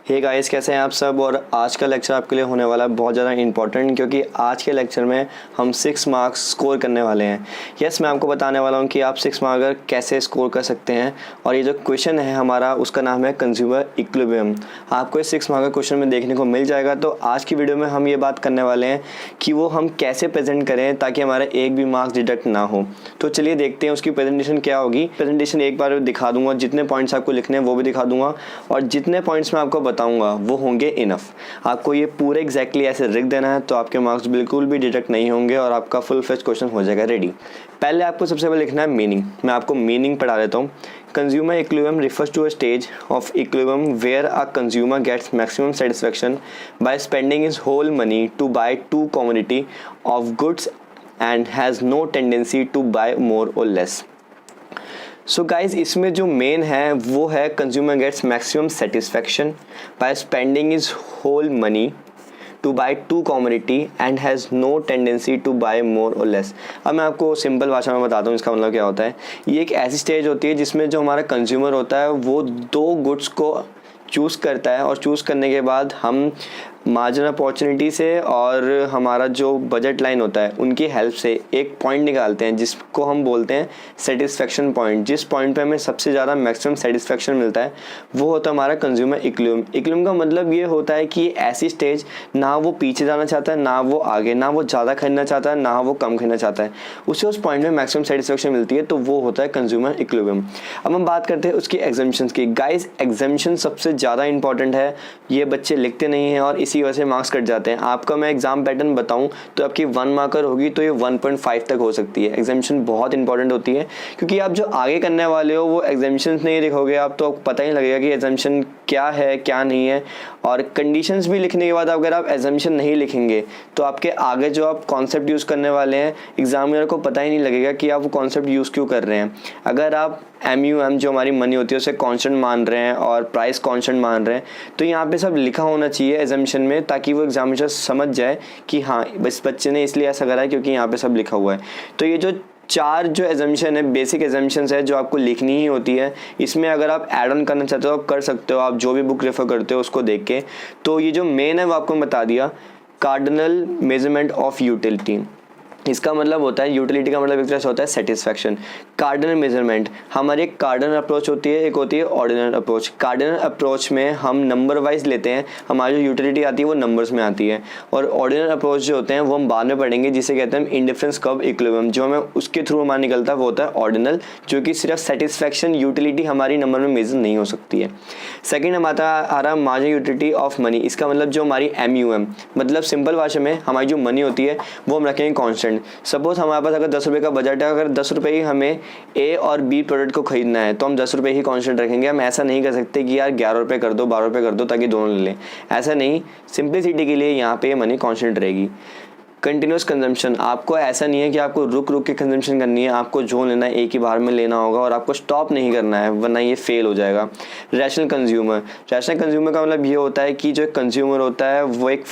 Hey guys, कैसे हैं आप सब। और आज का लेक्चर आपके लिए होने वाला है बहुत ज़्यादा इंपॉर्टेंट, क्योंकि आज के लेक्चर में हम 6 मार्क्स स्कोर करने वाले हैं। यस, मैं आपको बताने वाला हूं कि आप 6 मार्क कैसे स्कोर कर सकते हैं। और ये जो क्वेश्चन है हमारा, उसका नाम है कंज्यूमर इक्विलिब्रियम। आपको इस 6 मार्क का क्वेश्चन में देखने को मिल जाएगा। तो आज की वीडियो में हम ये बात करने वाले हैं कि वो हम कैसे प्रेजेंट करें ताकि हमारा एक भी मार्क्स डिडक्ट ना हो। तो चलिए देखते हैं उसकी प्रेजेंटेशन क्या होगी। प्रेजेंटेशन एक बार दिखा दूंगा, जितने पॉइंट्स आपको लिखने हैं वो भी दिखा दूंगा, और जितने पॉइंट्स मैं आपको बताऊंगा वो होंगे इनफ। आपको ये पूरे एग्जैक्टली ऐसे लिख देना है, तो आपके मार्क्स बिल्कुल भी डिडक्ट नहीं होंगे और आपका फुल फ्लेज क्वेश्चन हो जाएगा रेडी। पहले आपको सबसे पहले लिखना है मीनिंग। मैं आपको मीनिंग पढ़ा देता हूँ। Consumer equilibrium refers to a stage of equilibrium where a consumer gets maximum satisfaction by spending his whole money to buy two commodity of goods and has no tendency to buy more or less. So guys, इसमें जो main है वो है consumer gets maximum satisfaction by spending is whole money to buy two commodity and has no tendency to buy more or less. अब मैं आपको simple भाषा में बताता हूँ इसका मतलब क्या होता है। ये एक ऐसी स्टेज होती है जिसमें जो हमारा कंज्यूमर होता है वो दो गुड्स को चूज़ करता है, और चूज़ करने के बाद हम मार्जिन अपॉर्चुनिटी से और हमारा जो बजट लाइन होता है उनकी हेल्प से एक पॉइंट निकालते हैं जिसको हम बोलते हैं सेटिस्फेक्शन पॉइंट। जिस पॉइंट पे हमें सबसे ज़्यादा मैक्सिमम सेटिस्फेक्शन मिलता है वो होता है हमारा कंज्यूमर इक्विलिब्रियम। इक्विलिब्रियम का मतलब ये होता है कि ऐसी स्टेज ना वो पीछे जाना चाहता है, ना वो आगे, ना वो ज़्यादा खरीदना चाहता है, ना वो कम खरीदना चाहता है। उसे उस पॉइंट में मैक्सिमम सेटिस्फेक्शन मिलती है, तो वो होता है कंज्यूमर इक्विलिब्रियम। अब हम बात करते हैं उसकी एग्जम्पशंस की। गाइस, एग्जम्पशन सबसे ज़्यादा इंपॉर्टेंट है। ये बच्चे लिखते नहीं हैं और इसी वजह से मार्क्स कट जाते हैं। आपका मैं एग्जाम पैटर्न बताऊं तो आपकी 1 मार्कर होगी तो ये 1.5 तक हो सकती है। एग्जामिशन बहुत इंपॉर्टेंट होती है, क्योंकि आप जो आगे करने वाले हो वो एग्जामिशन नहीं लिखोगे आप तो पता ही लगेगा कि एग्जामिशन क्या है क्या नहीं है। और कंडीशंस भी लिखने के बाद अगर आप एग्जामिशन नहीं लिखेंगे तो आपके आगे जो आप कॉन्सेप्ट यूज़ करने वाले हैं एग्जामिनर को पता ही नहीं लगेगा कि आप वो कॉन्सेप्ट यूज़ क्यों कर रहे हैं। अगर आप MUM जो हमारी मनी होती है उसे कांस्टेंट मान रहे हैं और प्राइस कांस्टेंट मान रहे हैं, तो यहाँ पे सब लिखा होना चाहिए एग्जामिशन में, ताकि वो एग्जामिनर समझ जाए कि हाँ इस बच्चे ने इसलिए ऐसा करा है क्योंकि यहाँ पे सब लिखा हुआ है। तो ये जो 4 जो एजम्पशन है, बेसिक एजम्पशंस है जो आपको लिखनी ही होती है। इसमें अगर आप ऐड ऑन करना चाहते हो आप कर सकते हो, आप जो भी बुक रेफर करते हो उसको देख के। तो ये जो मेन है वो आपको बता दिया। कार्डिनल मेजरमेंट ऑफ यूटिलिटी, इसका मतलब होता है, यूटिलिटी का मतलब एक तरह से होता है सेटिस्फैक्शन। कार्डिनल मेजरमेंट हमारी एक कार्डिनल अप्रोच होती है, एक होती है ऑर्डिनल अप्रोच। कार्डिनल अप्रोच में हम नंबर वाइज लेते हैं, हमारी जो यूटिलिटी आती है वो नंबर्स में आती है। और ऑर्डिनल अप्रोच जो होते हैं वो हम बाद में पढ़ेंगे, जिसे कहते हैं इंडिफरेंस कर्व इक्विलिब्रियम। जो हमें उसके थ्रू हमारा निकलता है वो होता है ऑर्डिनल, जो कि सिर्फ सेटिस्फैक्शन यूटिलिटी हमारी नंबर में मेजर नहीं हो सकती है। सेकेंड हमारा आ रहा मार्जिनल यूटिलिटी ऑफ मनी। इसका मतलब जो हमारी MUM, मतलब सिंपल भाषा में हमारी जो मनी होती है वो हम रखेंगे कॉन्स्टेंट। सपोज हमारे पास अगर 10 रुपये का बजट है, अगर 10 रुपये ही हमें A और B प्रोडक्ट को खरीदना है तो हम 10 रुपये ही कांस्टेंट रखेंगे। हम ऐसा नहीं कर सकते कि यार 11 रुपये कर दो, 12 रुपये कर दो ताकि दोनों ले लें, ऐसा नहीं। सिंप्लिसिटी के लिए यहाँ पे मनी कांस्टेंट रहेगी। कंटिन्यूस कंजम्पशन, आपको ऐसा नहीं है कि आपको रुक रुक के कंजम्पशन करनी है, आपको जो लेना है एक ही बार में लेना होगा और आपको स्टॉप नहीं करना है, वरना ये फेल हो जाएगा। रैशनल कंज्यूमर, रैशनल कंज्यूमर का मतलब ये होता है कि जो कंज्यूमर होता है वो एक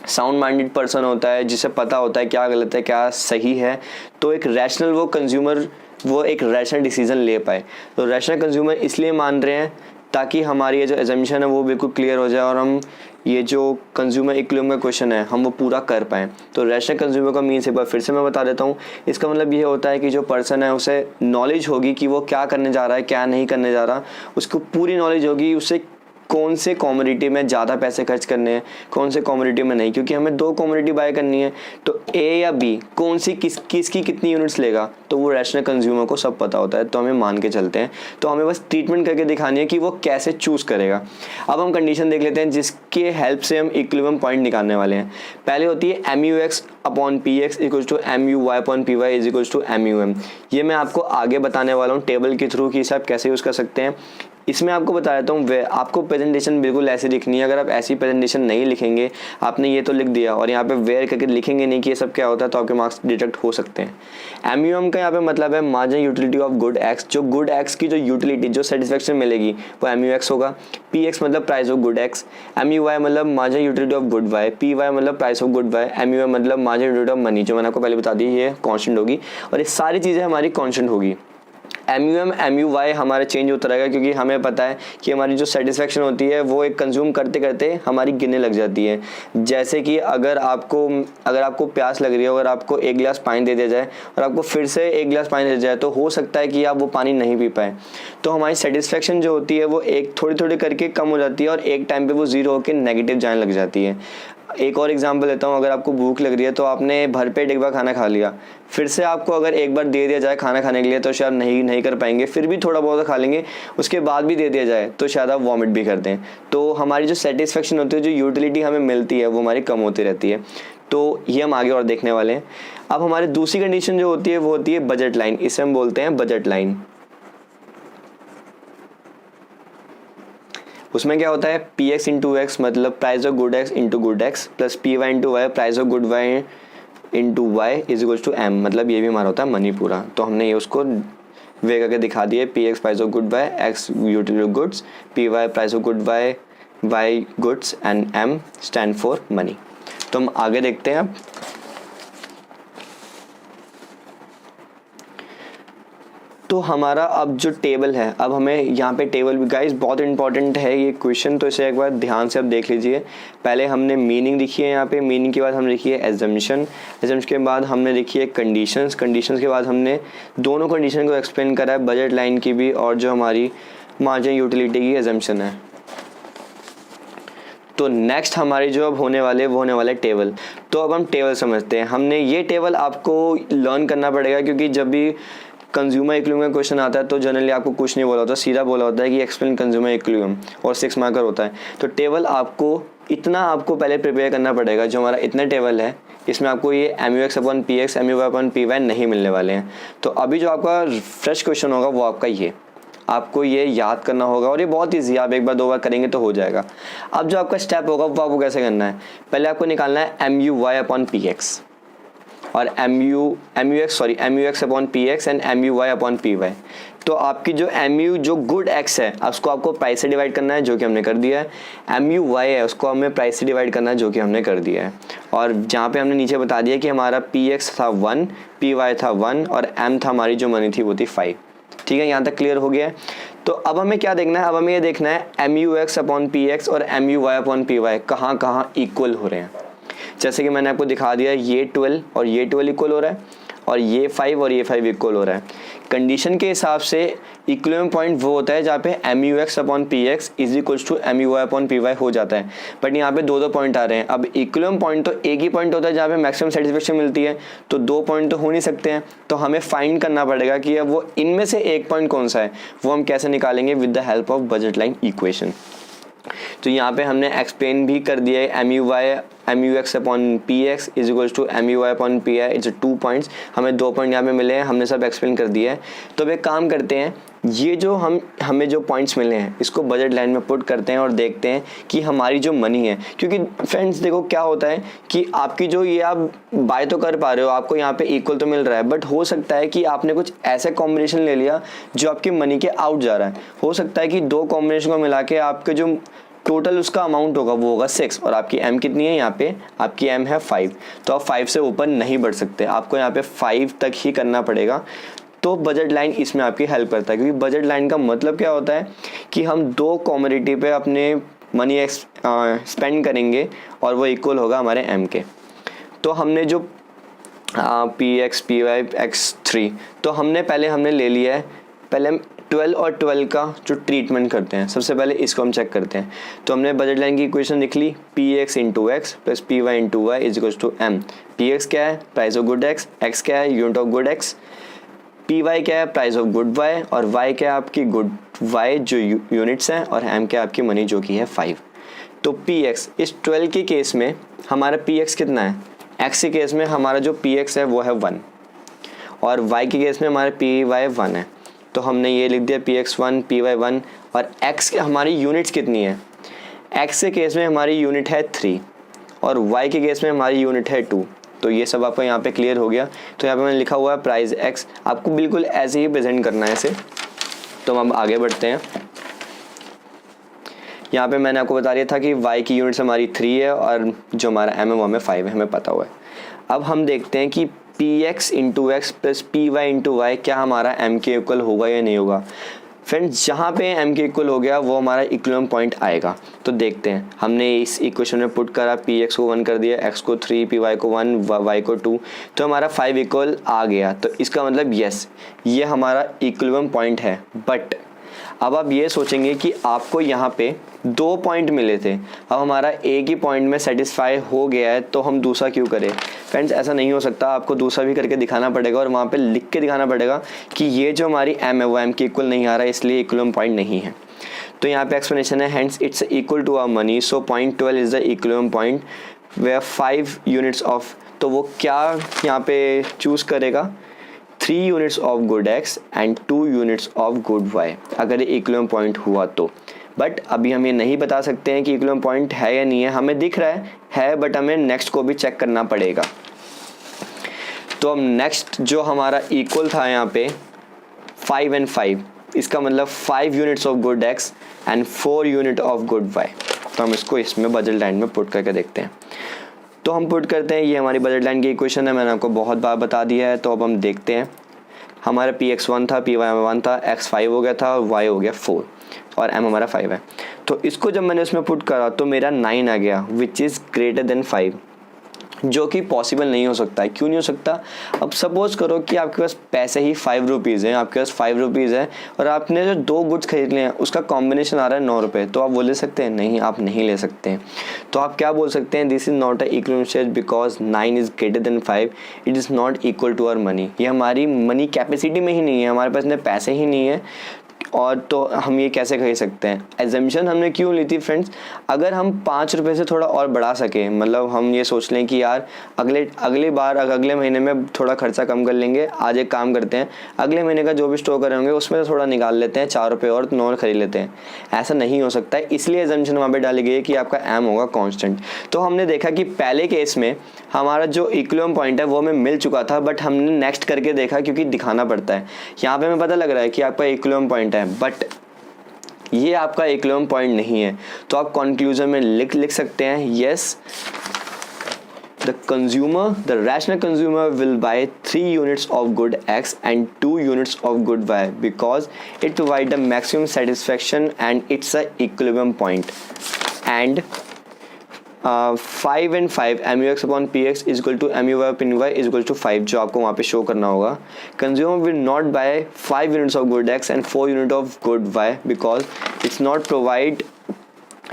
साउंड माइंडेड पर्सन होता है, जिसे पता होता है क्या गलत है क्या सही है। तो एक रैशनल वो कंज्यूमर वो एक रैशनल डिसीजन ले पाए। तो रैशनल कंज्यूमर इसलिए मान रहे हैं ताकि हमारी ये जो एजम्पशन है वो बिल्कुल क्लियर हो जाए और हम ये जो कंज्यूमर इक्विलिब्रियम का क्वेश्चन है हम वो पूरा कर पाएँ। तो रैशनल कंज्यूमर का मीन्स एक बार फिर से मैं बता देता हूँ। इसका मतलब ये होता है कि जो पर्सन है उसे नॉलेज होगी कि वो क्या करने जा रहा है क्या नहीं करने जा रहा, उसको पूरी नॉलेज होगी उसे कौन से कॉमोडिटी में ज़्यादा पैसे खर्च करने हैं, कौन से कॉमोडिटी में नहीं, क्योंकि हमें 2 कॉमोडिटी बाय करनी है। तो A या B कौन सी किसकी कितनी यूनिट्स लेगा, तो वो रैशनल कंज्यूमर को सब पता होता है, तो हमें मान के चलते हैं। तो हमें बस ट्रीटमेंट करके दिखानी है कि वो कैसे चूज़ करेगा। अब हम कंडीशन देख लेते हैं जिसके हेल्प से हम इक्विलिब्रियम पॉइंट निकालने वाले हैं। पहले होती है MUX upon PX equals to MUY upon PY is equals to MUM। ये मैं आपको आगे बताने वाला हूँ टेबल के थ्रू कि इसे आप कैसे यूज़ कर सकते हैं। इसमें आपको बता देता हूँ आपको प्रेजेंटेशन बिल्कुल ऐसी लिखनी है। अगर आप ऐसी प्रेजेंटेशन नहीं लिखेंगे, आपने ये तो लिख दिया और यहाँ पे वेयर करके लिखेंगे नहीं कि ये सब क्या होता है, तो आपके मार्क्स डिडक्ट हो सकते हैं। MUM का यहाँ पे मतलब है marginal utility of good X। जो गुड X की जो यूटिलिटी जो सेटिस्फेक्शन मिलेगी वो MUX होगा। PX मतलब price of good X। MUY मतलब marginal utility of good Y। PY मतलब price of good Y। MUM मतलब मार्जिनल यूटिलिटी ऑफ मनी, जो मैंने आपको पहले बता दी ये कॉन्स्टेंट होगी और ये सारी चीज़ें हमारी कॉन्स्टेंट होगी। MUM MUY हमारा चेंज होता रहेगा, क्योंकि हमें पता है कि हमारी जो सेटिस्फेक्शन होती है वो एक कंज्यूम करते करते हमारी गिरने लग जाती है। जैसे कि अगर आपको प्यास लग रही है, अगर आपको 1 गिलास पानी दे दिया जाए और आपको फिर से 1 गिलास पानी दे दिया जाए, तो हो सकता है कि आप वो पानी नहीं पी पाए। तो हमारी सेटिस्फेक्शन जो होती है वो एक थोड़ी थोड़ी करके कम हो जाती है और एक टाइम पे वो ज़ीरो होकर नेगेटिव जाने लग जाती है। एक और एग्जांपल देता हूँ, अगर आपको भूख लग रही है तो आपने भरपेट एक बार खाना खा लिया, फिर से आपको अगर एक बार दे दिया जाए खाना खाने के लिए तो शायद नहीं कर पाएंगे, फिर भी थोड़ा बहुत खा लेंगे, उसके बाद भी दे दिया जाए तो शायद आप वॉमिट भी कर दें। तो हमारी जो सेटिस्फेक्शन होती है, जो यूटिलिटी हमें मिलती है, वो हमारी कम होती रहती है। तो ये हम आगे और देखने वाले हैं। अब हमारी दूसरी कंडीशन जो होती है वो होती है बजट लाइन, इसे हम बोलते हैं बजट लाइन। उसमें क्या होता है, PX इंटू एक्स मतलब price of good X into good X plus PY into Y price of good Y into Y is equals to M, मतलब ये भी हमारा होता है मनी पूरा। तो हमने ये उसको वे करके दिखा दिए, PX price of good Y, X utility goods, PY price of good Y, Y goods and M stand for money. तो हम आगे देखते हैं। अब तो हमारा अब जो टेबल है, अब हमें यहाँ पे टेबल भी गाइस बहुत इंपॉर्टेंट है ये क्वेश्चन, तो इसे एक बार ध्यान से अब देख लीजिए। पहले हमने मीनिंग लिखी है यहाँ पे, मीनिंग के बाद हमने लिखी है एजम्पशन, एजम्पशन के बाद हमने लिखी है कंडीशंस, कंडीशंस के बाद हमने दोनों कंडीशन को एक्सप्लेन करा है, बजट लाइन की भी और जो हमारी मार्जिन यूटिलिटी की एजम्पशन है। तो नेक्स्ट हमारी जो अब होने वाले वो होने वाले टेबल। तो अब हम टेबल समझते हैं। हमने ये टेबल आपको लर्न करना पड़ेगा, क्योंकि जब भी कंज्यूमर इक्विलिब्रियम का क्वेश्चन आता है तो जनरली आपको कुछ नहीं बोला होता, सीधा बोला होता है कि एक्सप्लेन कंज्यूमर इक्विलिब्रियम और 6 मार्कर होता है। तो टेबल आपको पहले प्रिपेयर करना पड़ेगा। जो हमारा इतना टेबल है इसमें आपको ये MUX upon PX MUY upon PY नहीं मिलने वाले हैं। तो अभी जो आपका फ्रेश क्वेश्चन होगा वो आपका ये, आपको ये याद करना होगा और ये बहुत ईजी है, आप एक बार 2 बार करेंगे तो हो जाएगा। अब जो आपका स्टेप होगा वो आपको कैसे करना है, पहले आपको निकालना है MUY अपॉन PX और MUX upon PX and MUY upon PY। तो आपकी जो गुड एक्स है उसको आपको प्राइस से डिवाइड करना है, जो कि हमने कर दिया है। MUY है उसको हमें प्राइस से डिवाइड करना है, जो कि हमने कर दिया है। और जहाँ पे हमने नीचे बता दिया कि हमारा PX था 1, PY था 1 और M था हमारी जो मनी थी वो थी 5। ठीक है, यहाँ तक क्लियर हो गया है। तो अब हमें क्या देखना है, अब हमें ये देखना है MUX अपॉन PX और MUY अपॉन PY कहाँ कहाँ इक्वल हो रहे हैं। जैसे कि मैंने आपको दिखा दिया, ये 12 और ये 12 इक्वल हो रहा है और ये 5 और ये 5 इक्वल हो रहा है। कंडीशन के हिसाब से इक्विलिब्रियम पॉइंट वो होता है जहाँ पे MUX upon PX is equals to MUY upon PY हो जाता है। बट यहाँ पे 2 पॉइंट आ रहे हैं। अब इक्विलिब्रियम पॉइंट तो एक ही पॉइंट होता है जहाँ पे मैक्सिमम सेटिस्फेक्शन मिलती है, तो 2 पॉइंट तो हो नहीं सकते हैं। तो हमें फाइंड करना पड़ेगा कि अब वो इनमें से एक पॉइंट कौन सा है। वो हम कैसे निकालेंगे, with the help of budget line equation. तो यहाँ पे हमने एक्सप्लेन भी कर दिया है MUX upon PX is equals to MUY upon PI, it's 2 points. हमें 2 पॉइंट यहाँ पे मिले हैं, हमने सब एक्सप्लेन कर दिया है। तो अब एक काम करते हैं, ये जो हमें जो पॉइंट्स मिले हैं इसको बजट लाइन में पुट करते हैं और देखते हैं कि हमारी जो मनी है, क्योंकि फ्रेंड्स देखो क्या होता है कि आपकी जो ये आप बाय तो कर पा रहे हो, आपको यहाँ पे इक्वल तो मिल रहा है, बट हो सकता है कि आपने कुछ ऐसे कॉम्बिनेशन ले लिया जो आपकी मनी के आउट जा रहा है। हो सकता है कि 2 कॉम्बिनेशन को मिला के आपके जो टोटल उसका अमाउंट होगा वो होगा 6 और आपकी M कितनी है, यहाँ पे आपकी M है 5। तो आप 5 से ऊपर नहीं बढ़ सकते, आपको यहाँ पे 5 तक ही करना पड़ेगा। तो बजट लाइन इसमें आपकी हेल्प करता है, क्योंकि बजट लाइन का मतलब क्या होता है कि हम 2 कमोडिटी पे अपने मनी स्पेंड करेंगे और वो इक्वल होगा हमारे M के। तो हमने जो PX PY X3 तो हमने ले लिया है। पहले हम 12 और 12 का जो ट्रीटमेंट करते हैं, सबसे पहले इसको हम चेक करते हैं। तो हमने बजट लाइन की इक्वेशन लिख ली, PX into X plus PY into Y is equals to M। PX क्या है, price of good X, X क्या है, unit of good X, PY क्या है, प्राइस ऑफ गुड Y और Y क्या है आपकी गुड Y जो यूनिट्स हैं और M क्या है आपकी मनी जो कि है 5। तो PX इस 12 के केस में हमारा PX कितना है, X के केस में हमारा जो PX है वो है 1 और Y के केस में हमारा PY 1 है। तो हमने ये लिख दिया PX 1 PY 1 और X के हमारी यूनिट्स कितनी है, X के केस में हमारी यूनिट है 3 और Y के केस में हमारी यूनिट है 2। तो ये सब आपको यहाँ पे क्लियर हो गया। तो यहाँ पे मैंने लिखा हुआ है प्राइस X, आपको बिल्कुल ऐसे ही प्रेजेंट करना है इसे। तो हम अब आगे बढ़ते हैं। यहाँ पे मैंने आपको बता दिया था कि Y की यूनिट्स हमारी 3 है और जो हमारा M है वो हमें 5 है, हमें पता हुआ है। अब हम देखते हैं कि P X into X plus P Y into Y क्या हमारा एम के इक्वल होगा या नहीं होगा। फ्रेंड्स जहाँ पे एम के इक्वल हो गया वो हमारा इक्विलिब्रियम पॉइंट आएगा। तो देखते हैं, हमने इस इक्वेशन में पुट करा, पी एक्स को 1 कर दिया, एक्स को 3, पी वाई को 1, वाई को 2, तो हमारा 5 इक्वल आ गया। तो इसका मतलब यस ये हमारा इक्विलिब्रियम पॉइंट है। बट अब आप ये सोचेंगे कि आपको यहाँ पे 2 पॉइंट मिले थे, अब हमारा एक ही पॉइंट में सेटिस्फाई हो गया है तो हम दूसरा क्यों करें। फ्रेंड्स ऐसा नहीं हो सकता, आपको दूसरा भी करके दिखाना पड़ेगा और वहाँ पे लिख के दिखाना पड़ेगा कि ये जो हमारी एम है वो एम के इक्वल नहीं आ रहा है, इसलिए इक्विलिब्रियम पॉइंट नहीं है। तो यहाँ पे एक्सप्लेनेशन है, hence it's equal to our money, so point 12 is the equilibrium point where 5 units of, तो वो क्या यहाँ पे चूज़ करेगा, 3 units of good X and 2 units of good Y, अगर ये इक्विलिब्रियम पॉइंट हुआ तो। बट अभी हम ये नहीं बता सकते हैं कि इक्विलिब्रियम पॉइंट है या नहीं है, हमें दिख रहा है बट हमें नेक्स्ट को भी चेक करना पड़ेगा। तो अब नेक्स्ट जो हमारा इक्वल था यहाँ पे 5 and 5, इसका मतलब 5 units of good X and 4 unit of good Y. तो हम इसको इसमें बजट लाइन में पुट करके देखते हैं। तो हम पुट करते हैं, ये हमारी बजट लाइन की इक्वेशन है, मैंने आपको बहुत बार बता दिया है। तो अब हम देखते हैं, हमारा पी एक्स 1 था, पी वाई 1 था, एक्स 5 हो गया था और वाई हो गया 4 और एम हमारा 5 है। तो इसको जब मैंने उसमें पुट करा तो मेरा 9 आ गया विच इज़ ग्रेटर देन 5, जो कि पॉसिबल नहीं हो सकता है। क्यों नहीं हो सकता, अब सपोज करो कि आपके पास पैसे ही 5 रुपीज़ हैं, आपके पास 5 रुपीज़ है और आपने जो 2 गुड्स खरीद लिए हैं उसका कॉम्बिनेशन आ रहा है 9 रुपये, तो आप वो ले सकते हैं? नहीं, आप नहीं ले सकते हैं। तो आप क्या बोल सकते हैं, this is not a equilibrium because 9 is greater than 5, it is not equal to our money. ये हमारी मनी कैपेसिटी में ही नहीं है, हमारे पास इतने पैसे ही नहीं है और तो हम ये कैसे खरीद सकते हैं। एजम्पशन हमने क्यों ली थी फ्रेंड्स, अगर हम 5 रुपये से थोड़ा और बढ़ा सके, मतलब हम ये सोच लें कि यार अगली बार अगले महीने में थोड़ा खर्चा कम कर लेंगे, आज एक काम करते हैं अगले महीने का जो भी स्टॉक करे होंगे उसमें से थोड़ा निकाल लेते हैं, 4 रुपये और 9 खरीद लेते हैं। ऐसा नहीं हो सकता है, इसलिए एजम्पशन वहाँ पर डाली गई है कि आपका एम होगा कॉन्स्टेंट। तो हमने देखा कि पहले केस में हमारा जो इक्विलिब्रियम पॉइंट है वो हमें मिल चुका था, बट हमने नेक्स्ट करके देखा क्योंकि दिखाना पड़ता है। यहाँ पे हमें पता लग रहा है कि आपका इक्विलिब्रियम पॉइंट है बट ये आपका इक्विलिब्रियम पॉइंट नहीं है। तो आप कंक्लूजन में लिख सकते हैं, yes the rational consumer will buy 3 units of good X and 2 units of good Y because it provides the maximum satisfaction and it's a equilibrium point. And 5 and 5 MUX upon PX is equal to MUY upon Y is equal to 5, जो आपको वहाँ पे show करना होगा। Consumer will not buy 5 units of good X and 4 units of good Y because it's not provide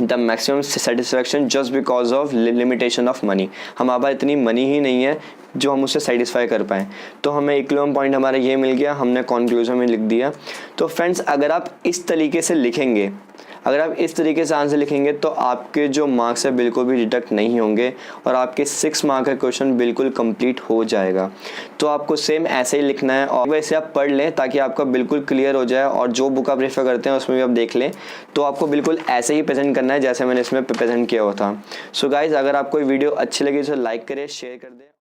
the maximum satisfaction just because of limitation of money। हमारे पास इतनी money ही नहीं है जो हम उससे सेटिस्फाई कर पाएँ। तो हमें इक्विलिब्रियम पॉइंट हमारा ये मिल गया, हमने कंक्लूजन में लिख दिया। तो फ्रेंड्स अगर आप इस तरीके से लिखेंगे, अगर आप इस तरीके से आंसर लिखेंगे तो आपके जो मार्क्स है बिल्कुल भी डिडक्ट नहीं होंगे और आपके 6 मार्क का क्वेश्चन बिल्कुल कंप्लीट हो जाएगा। तो आपको सेम ऐसे ही लिखना है और वैसे आप पढ़ लें ताकि आपका बिल्कुल क्लियर हो जाए और जो बुक आप रेफर करते हैं उसमें भी आप देख लें। तो आपको बिल्कुल ऐसे ही प्रेजेंट करना है जैसे मैंने इसमें प्रेजेंट किया हुआ था। सो गाइज़ अगर आपको वीडियो अच्छी लगी तो लाइक करें, शेयर कर दें।